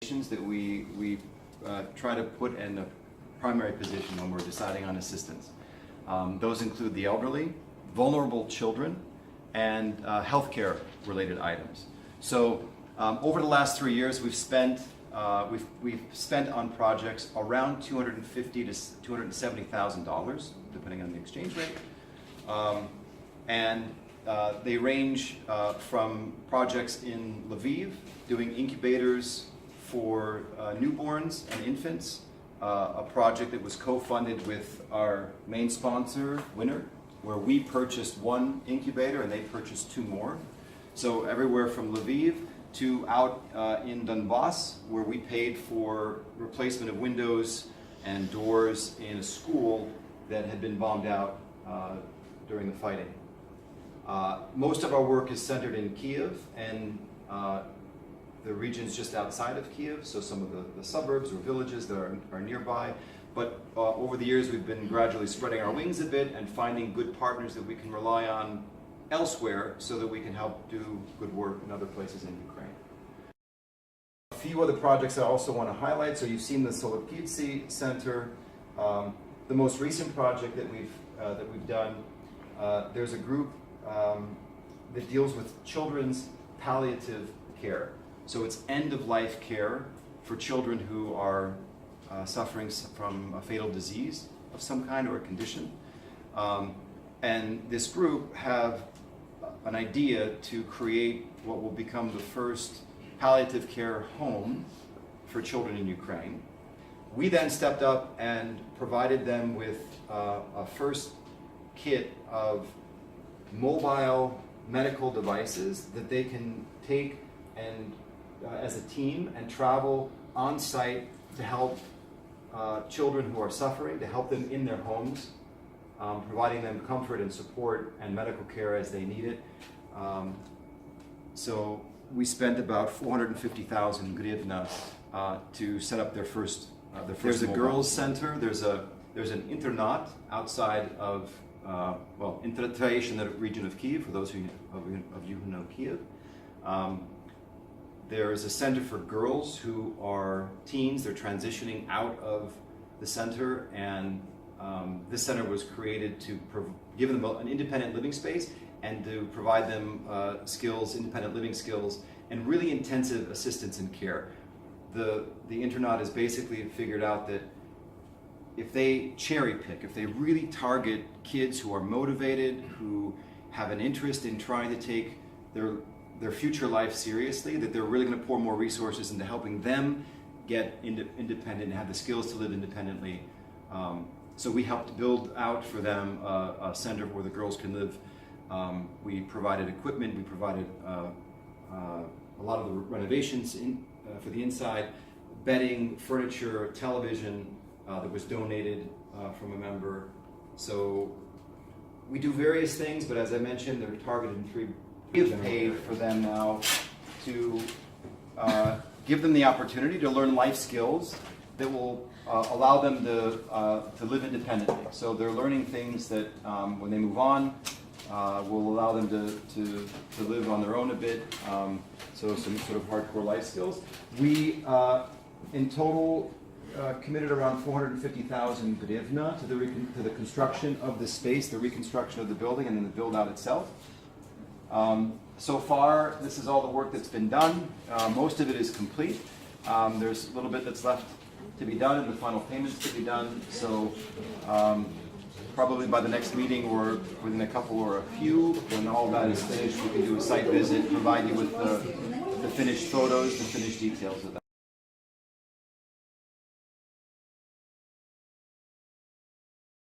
populations that we try to put in a primary position when we're deciding on assistance. Those include the elderly, vulnerable children, and healthcare related items. So over the last 3 years, we've spent on projects around $250,000 to $270,000, depending on the exchange rate, and they range from projects in Lviv, doing incubators for newborns and infants, a project that was co-funded with our main sponsor, Winner, where we purchased one incubator and they purchased 2 more. So everywhere from Lviv to out in Donbass, where we paid for replacement of windows and doors in a school that had been bombed out during the fighting. Most of our work is centered in Kyiv and the regions just outside of Kyiv, so some of the suburbs or villages that are nearby. But over the years, we've been gradually spreading our wings a bit and finding good partners that we can rely on elsewhere so that we can help do good work in other places in Ukraine. A few other projects I also want to highlight. So you've seen the Solopkivtsi Center. The most recent project that we've done, there's a group that deals with children's palliative care. So it's end-of-life care for children who are suffering from a fatal disease of some kind or a condition. And this group have an idea to create what will become the first palliative care home for children in Ukraine. We then stepped up and provided them with a first kit of mobile medical devices that they can take and as a team and travel on site to help children who are suffering, to help them in their homes, providing them comfort and support and medical care as they need it. So we spent about 450,000 hryvnia to set up their first. There's a girls' center. There's an internat outside of in Taish, in the region of Kyiv. For those of you who know Kyiv. There is a center for girls who are teens. They're transitioning out of the center, and this center was created to give them an independent living space and to provide them skills, independent living skills, and really intensive assistance and care. The internat has basically figured out that if they cherry pick, if they really target kids who are motivated, who have an interest in trying to take their future life seriously, that they're really going to pour more resources into helping them get independent and have the skills to live independently. So we helped build out for them a center where the girls can live. We provided equipment, we provided a lot of the renovations for the inside, bedding, furniture, television that was donated from a member. So we do various things, but as I mentioned, they're targeted in 3. We have paid for them now to give them the opportunity to learn life skills that will allow them to live independently. So they're learning things that when they move on will allow them to live on their own a bit. So some sort of hardcore life skills. We in total committed around 450,000 hryvnia to the construction of the space, the reconstruction of the building, and then the build out itself. So far, this is all the work that's been done. Most of it is complete. There's a little bit that's left to be done and the final payments to be done. So probably by the next meeting or within a couple or a few, when all that is finished, we can do a site visit, provide you with the finished photos, the finished details of that.